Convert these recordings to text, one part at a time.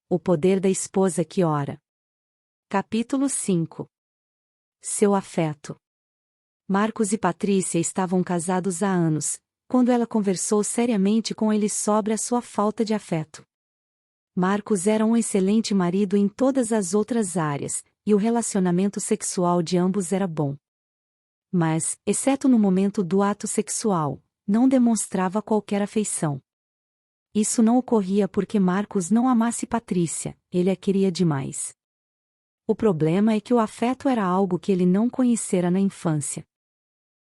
O poder da esposa que ora. Capítulo 5. Seu afeto. Marcos e Patrícia estavam casados há anos, quando ela conversou seriamente com ele sobre a sua falta de afeto. Marcos era um excelente marido em todas as outras áreas, e o relacionamento sexual de ambos era bom. Mas, exceto no momento do ato sexual, não demonstrava qualquer afeição. Isso não ocorria porque Marcos não amasse Patrícia, ele a queria demais. O problema é que o afeto era algo que ele não conhecera na infância.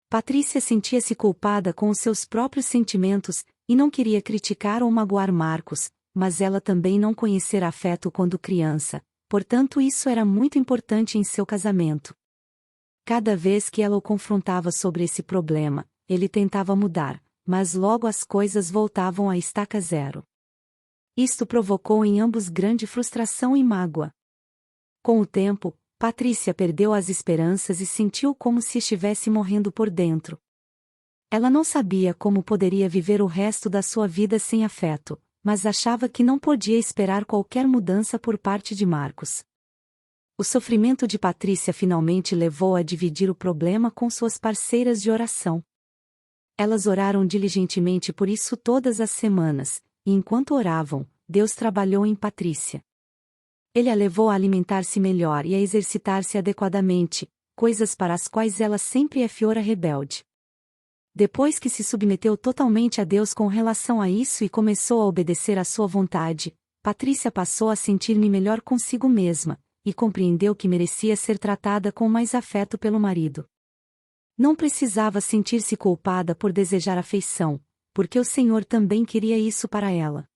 Patrícia sentia-se culpada com os seus próprios sentimentos, e não queria criticar ou magoar Marcos, mas ela também não conhecera afeto quando criança, portanto isso era muito importante em seu casamento. Cada vez que ela o confrontava sobre esse problema, ele tentava mudar, mas logo as coisas voltavam à estaca zero. Isto provocou em ambos grande frustração e mágoa. Com o tempo, Patrícia perdeu as esperanças e sentiu como se estivesse morrendo por dentro. Ela não sabia como poderia viver o resto da sua vida sem afeto, mas achava que não podia esperar qualquer mudança por parte de Marcos. O sofrimento de Patrícia finalmente levou a dividir o problema com suas parceiras de oração. Elas oraram diligentemente por isso todas as semanas, e enquanto oravam, Deus trabalhou em Patrícia. Ele a levou a alimentar-se melhor e a exercitar-se adequadamente, coisas para as quais ela sempre é fiora rebelde. Depois que se submeteu totalmente a Deus com relação a isso e começou a obedecer à sua vontade, Patrícia passou a sentir-me melhor consigo mesma, e compreendeu que merecia ser tratada com mais afeto pelo marido. Não precisava sentir-se culpada por desejar afeição, porque o Senhor também queria isso para ela.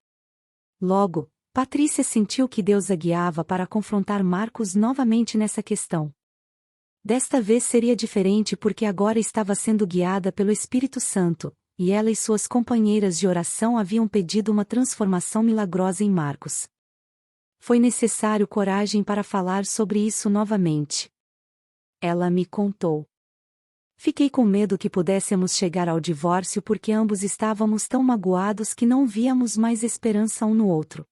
Logo, Patrícia sentiu que Deus a guiava para confrontar Marcos novamente nessa questão. Desta vez seria diferente porque agora estava sendo guiada pelo Espírito Santo, e ela e suas companheiras de oração haviam pedido uma transformação milagrosa em Marcos. Foi necessário coragem para falar sobre isso novamente. Ela me contou. Fiquei com medo que pudéssemos chegar ao divórcio porque ambos estávamos tão magoados que não víamos mais esperança um no outro.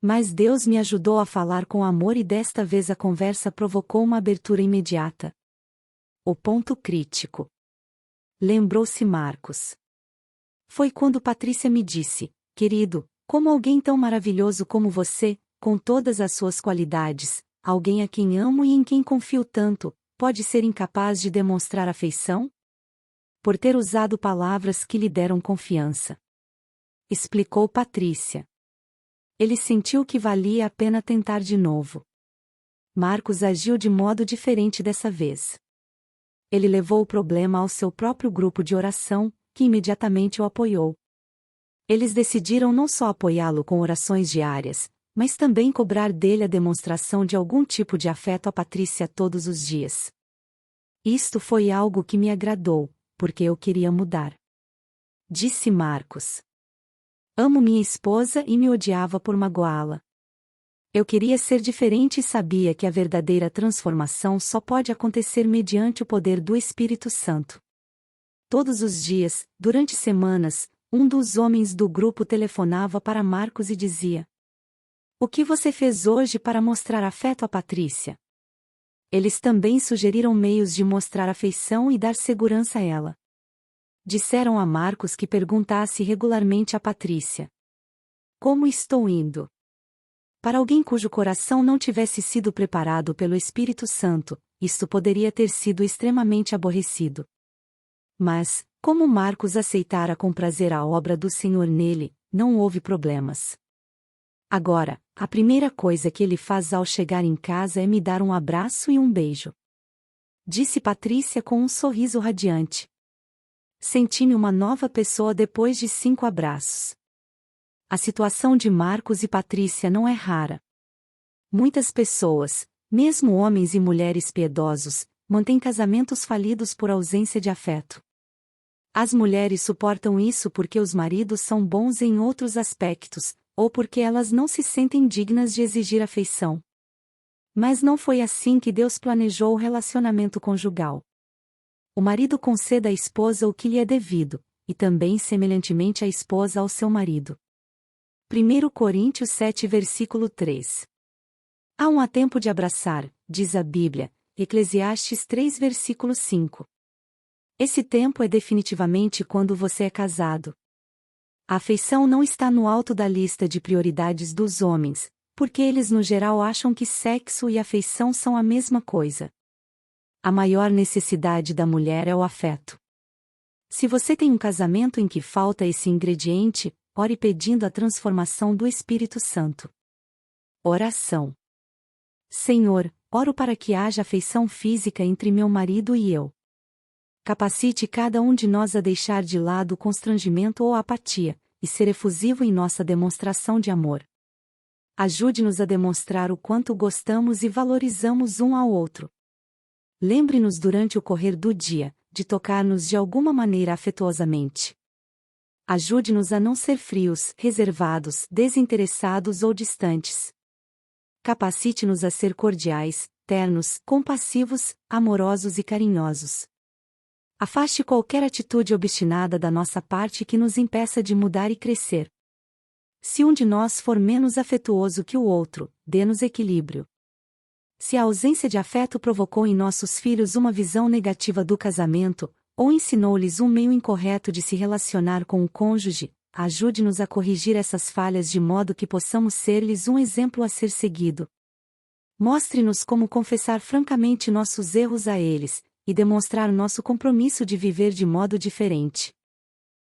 Mas Deus me ajudou a falar com amor e desta vez a conversa provocou uma abertura imediata. O ponto crítico. Lembrou-se Marcos. Foi quando Patrícia me disse, querido, como alguém tão maravilhoso como você, com todas as suas qualidades, alguém a quem amo e em quem confio tanto, pode ser incapaz de demonstrar afeição? Por ter usado palavras que lhe deram confiança. Explicou Patrícia. Ele sentiu que valia a pena tentar de novo. Marcos agiu de modo diferente dessa vez. Ele levou o problema ao seu próprio grupo de oração, que imediatamente o apoiou. Eles decidiram não só apoiá-lo com orações diárias, mas também cobrar dele a demonstração de algum tipo de afeto a Patrícia todos os dias. Isto foi algo que me agradou, porque eu queria mudar. Disse Marcos. Amo minha esposa e me odiava por magoá-la. Eu queria ser diferente e sabia que a verdadeira transformação só pode acontecer mediante o poder do Espírito Santo. Todos os dias, durante semanas, um dos homens do grupo telefonava para Marcos e dizia: o que você fez hoje para mostrar afeto a Patrícia? Eles também sugeriram meios de mostrar afeição e dar segurança a ela. Disseram a Marcos que perguntasse regularmente a Patrícia: como estou indo? Para alguém cujo coração não tivesse sido preparado pelo Espírito Santo, isto poderia ter sido extremamente aborrecido. Mas, como Marcos aceitara com prazer a obra do Senhor nele, não houve problemas. Agora, a primeira coisa que ele faz ao chegar em casa é me dar um abraço e um beijo. Disse Patrícia com um sorriso radiante. Senti-me uma nova pessoa depois de 5 abraços. A situação de Marcos e Patrícia não é rara. Muitas pessoas, mesmo homens e mulheres piedosos, mantêm casamentos falidos por ausência de afeto. As mulheres suportam isso porque os maridos são bons em outros aspectos, ou porque elas não se sentem dignas de exigir afeição. Mas não foi assim que Deus planejou o relacionamento conjugal. O marido conceda à esposa o que lhe é devido, e também semelhantemente a esposa ao seu marido. 1 Coríntios 7 versículo 3. Há um tempo de abraçar, diz a Bíblia, Eclesiastes 3 versículo 5. Esse tempo é definitivamente quando você é casado. A afeição não está no alto da lista de prioridades dos homens, porque eles no geral acham que sexo e afeição são a mesma coisa. A maior necessidade da mulher é o afeto. Se você tem um casamento em que falta esse ingrediente, ore pedindo a transformação do Espírito Santo. Oração. Senhor, oro para que haja afeição física entre meu marido e eu. Capacite cada um de nós a deixar de lado o constrangimento ou a apatia, e ser efusivo em nossa demonstração de amor. Ajude-nos a demonstrar o quanto gostamos e valorizamos um ao outro. Lembre-nos durante o correr do dia, de tocar-nos de alguma maneira afetuosamente. Ajude-nos a não ser frios, reservados, desinteressados ou distantes. Capacite-nos a ser cordiais, ternos, compassivos, amorosos e carinhosos. Afaste qualquer atitude obstinada da nossa parte que nos impeça de mudar e crescer. Se um de nós for menos afetuoso que o outro, dê-nos equilíbrio. Se a ausência de afeto provocou em nossos filhos uma visão negativa do casamento, ou ensinou-lhes um meio incorreto de se relacionar com o cônjuge, ajude-nos a corrigir essas falhas de modo que possamos ser-lhes um exemplo a ser seguido. Mostre-nos como confessar francamente nossos erros a eles, e demonstrar nosso compromisso de viver de modo diferente.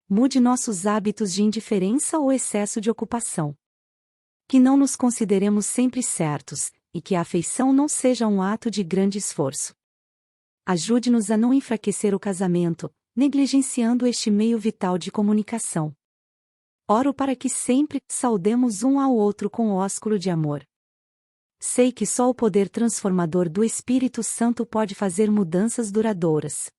Mude nossos hábitos de indiferença ou excesso de ocupação. Que não nos consideremos sempre certos, e que a afeição não seja um ato de grande esforço. Ajude-nos a não enfraquecer o casamento, negligenciando este meio vital de comunicação. Oro para que sempre saudemos um ao outro com ósculo de amor. Sei que só o poder transformador do Espírito Santo pode fazer mudanças duradouras.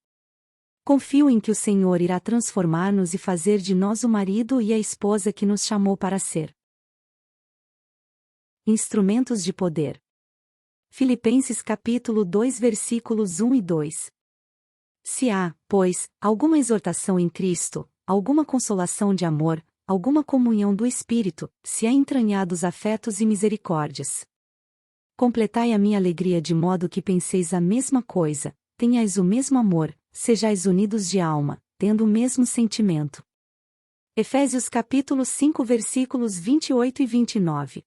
Confio em que o Senhor irá transformar-nos e fazer de nós o marido e a esposa que nos chamou para ser. Instrumentos de poder. Filipenses capítulo 2 versículos 1 e 2. Se há, pois, alguma exortação em Cristo, alguma consolação de amor, alguma comunhão do Espírito, se há entranhados afetos e misericórdias. Completai a minha alegria de modo que penseis a mesma coisa, tenhais o mesmo amor, sejais unidos de alma, tendo o mesmo sentimento. Efésios capítulo 5 versículos 28 e 29.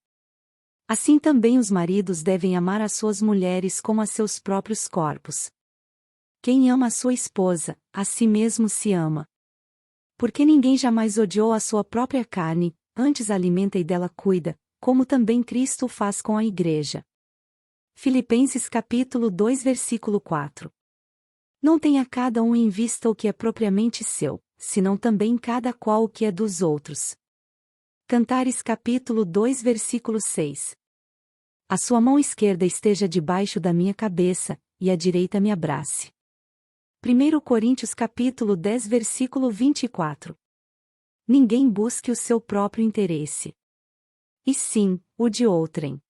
Assim também os maridos devem amar as suas mulheres como a seus próprios corpos. Quem ama a sua esposa, a si mesmo se ama. Porque ninguém jamais odiou a sua própria carne, antes a alimenta e dela cuida, como também Cristo o faz com a igreja. Filipenses capítulo 2 versículo 4. Não tenha cada um em vista o que é propriamente seu, senão também cada qual o que é dos outros. Cantares capítulo 2 versículo 6. A sua mão esquerda esteja debaixo da minha cabeça, e a direita me abrace. 1 Coríntios capítulo 10 versículo 24. Ninguém busque o seu próprio interesse. E sim, o de outrem.